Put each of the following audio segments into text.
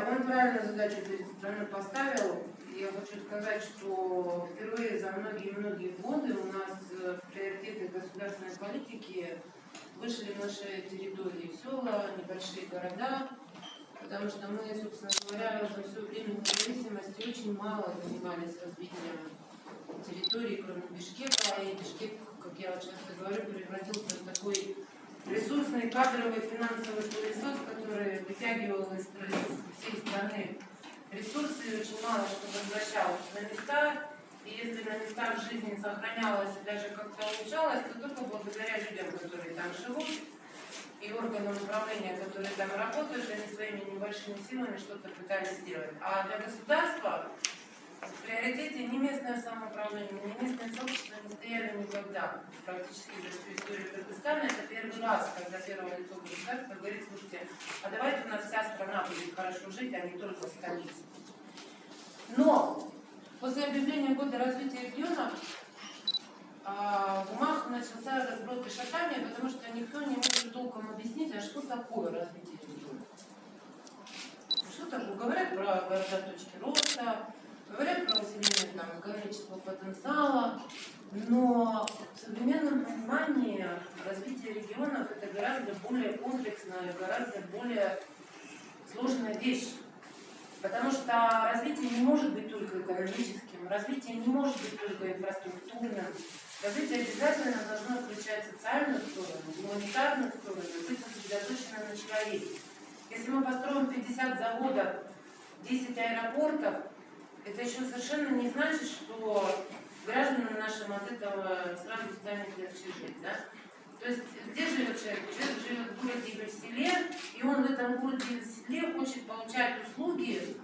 он правильно задачу перед страной поставил. Я хочу сказать, что впервые за многие-многие годы у нас в приоритеты государственной политики вышли наши территории, села, небольшие города, потому что мы, собственно говоря, за все время независимости очень мало занимались развитием территории, кроме Бишкека. И Бишкек, как я часто говорю, превратился в такой ресурсный, кадровый, финансовый пылесос, который вытягивал из всей страны ресурсы, и очень мало что возвращалось на места. И если на местах жизни сохранялось и даже как-то улучшалось, то только благодаря людям, которые там живут, и органам управления, которые там работают, они своими небольшими силами что-то пытались сделать. А для государства в приоритете ни местное самоуправление, ни местная собственность не стояли никогда. Практически за всю историю Кыргызстана это первый раз, когда первое лицо государства говорит: слушайте, а давайте у нас вся страна будет хорошо жить, а не только столица. Но после объявления года развития регионов в умах начался разброд и шатание, потому что никто не может толком объяснить, а что такое развитие регионов. Что такое? Говорят про города точки роста, говорят про усиление экономического потенциала, но в современном понимании развитие регионов это гораздо более комплексная, гораздо более сложная вещь. Потому что развитие не может быть только экономическим, развитие не может быть только инфраструктурным. Развитие обязательно должно включать социальную сторону, гуманитарную сторону, быть сосредоточено на человеке. Если мы построим 50 заводов, 10 аэропортов, это еще совершенно не значит, что гражданам нашим от этого сразу станет легче жить. Да? То есть где живет человек? Человек живет в городе или в селе, и он в этом городе или в селе хочет получать услуги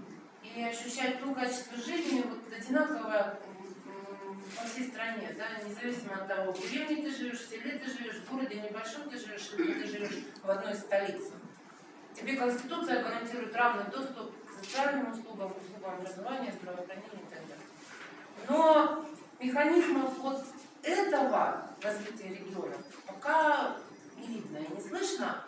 и ощущать то качество жизни вот одинаково по всей стране, да? Независимо от того, в деревне ты живешь, в селе ты живешь, в городе небольшом ты живешь, или ты живешь в одной столице. Тебе Конституция гарантирует равный доступ к социальным услугам, услугам образования, здравоохранения и так далее. Но механизмов вот этого развития региона пока не видно и не слышно,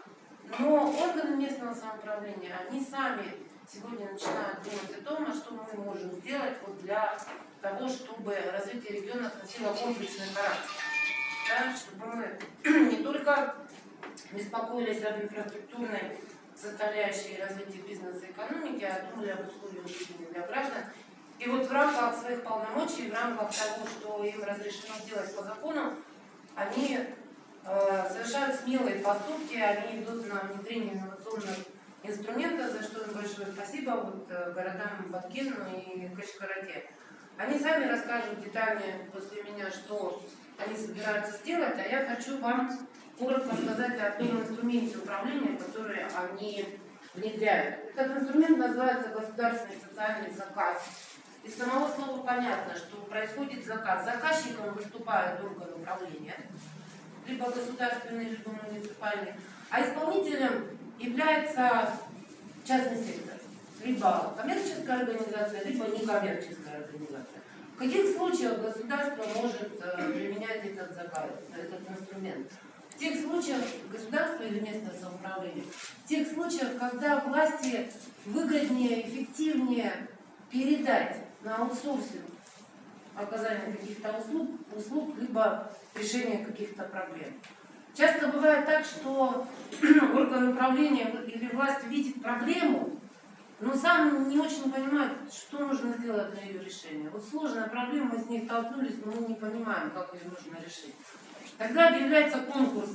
но органы местного самоуправления, они сами сегодня начинают думать о том, что мы можем сделать вот для того, чтобы развитие регионов носило комплексный характер. Да, чтобы мы не только беспокоились об инфраструктурной составляющей развития бизнеса и экономики, а думали об условиях жизни для граждан. И вот в рамках своих полномочий, в рамках того, что им разрешено делать по закону, они совершают смелые поступки, они идут на внедрение инновационных инструментов, за что им большое спасибо вот, городам Баткену и Качкарате. Они сами расскажут детальнее после меня, что они собираются сделать, а я хочу вам коротко сказать о том инструменте управления, который они внедряют. Этот инструмент называется государственный социальный заказ. Из самого слова понятно, что происходит заказ. Заказчиком выступает орган управления, либо государственный, либо муниципальный, а исполнителем является частный сектор, либо коммерческая организация, либо некоммерческая организация. В каких случаях государство может применять этот заказ, этот инструмент? В тех случаях государство или местное самоуправление, в тех случаях, когда власти выгоднее, эффективнее передать на аутсорсинг оказание каких-то услуг, либо решение каких-то проблем. Часто бывает так, что орган управления или власть видит проблему, но сам не очень понимает, что нужно сделать для ее решения. Вот сложная проблема, мы с ней столкнулись, но мы не понимаем, как ее нужно решить. Тогда объявляется конкурс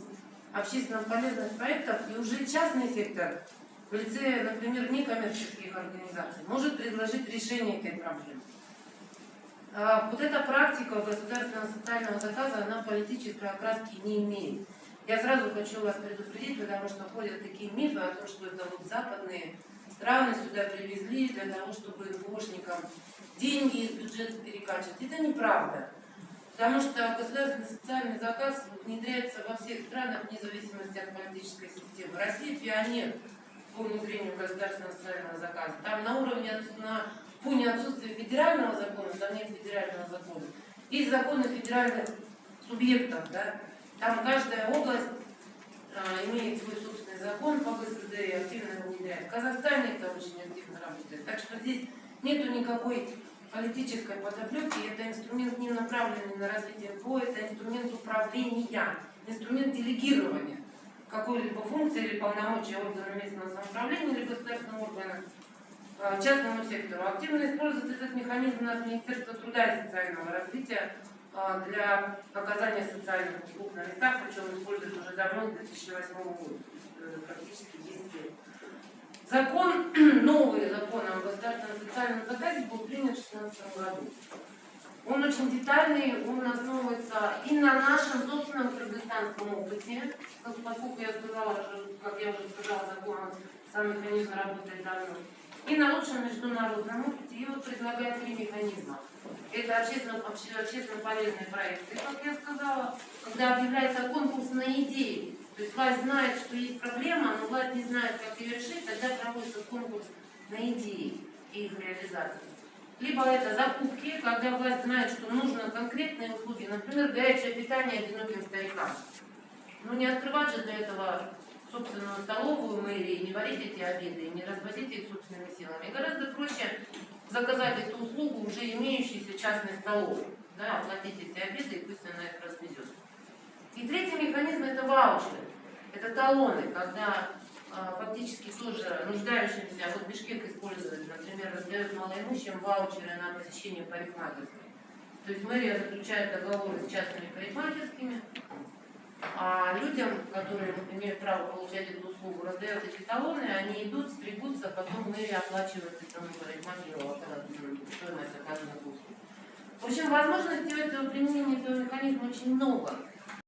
общественно полезных проектов, и уже частный сектор в лице, например, некоммерческих организаций может предложить решение этой проблемы. Вот эта практика государственного социального заказа, она политической окраски не имеет. Я сразу хочу вас предупредить, потому что ходят такие мифы о том, что это вот западные страны сюда привезли для того, чтобы НГОшникам деньги из бюджета перекачивать. Это неправда. Потому что государственный социальный заказ внедряется во всех странах вне зависимости от политической системы. Россия пионер по внедрению государственного социального заказа. Там на уровне, на фоне отсутствия федерального закона, там нет федерального закона. Есть законы федеральных субъектов. Да? Там каждая область имеет свой собственный закон по ГСД и активно его внедряет. В Казахстане это очень активно работает. Так что здесь нету никакой политической подоплеки. Это инструмент не направленный на развитие МФО, это инструмент управления, инструмент делегирования какой-либо функции или полномочия органа местного самоуправления или государственного органа частному сектору. Активно используется этот механизм у нас Министерство труда и социального развития для оказания социальных услуг на местах, причем используют уже давно, с 2008 года, практически 10 лет. Закон, новый закон о государственном социальном заказе был принят в 2016 году. Он очень детальный, он основывается и на нашем собственном кыргызстанском опыте, поскольку я сказала, что, как я уже сказала, закон сам механизм работает давно, и на лучшем международном опыте. И вот предлагает 3 механизма. Это общественно полезные проекты, как я сказала, когда объявляется конкурс на идеи. То есть власть знает, что есть проблема, но власть не знает, как ее решить, тогда проводится конкурс на идеи и их реализацию. Либо это закупки, когда власть знает, что нужно конкретные услуги, например, горячее питание одиноким старикам. Ну не открывать же для этого собственную столовую мэрии, не варить эти обеды, не развозить их собственными силами. Гораздо проще заказать эту услугу уже имеющейся частной столовой, да, оплатить эти обеды и пусть она их развезет. И третий механизм – это ваучеры, это талоны, когда фактически тоже нуждающимся, вот Бишкек использует, например, раздает малоимущим ваучеры на посещение парикмахерской. То есть мэрия заключает договоры с частными парикмахерскими, а людям, которые имеют право получать эту услугу, раздают эти талоны, они идут, стригутся, потом мэрия оплачивает этому парикмахеру стоимость оказанных услуг. В общем, возможностей этого применения этого механизма очень много.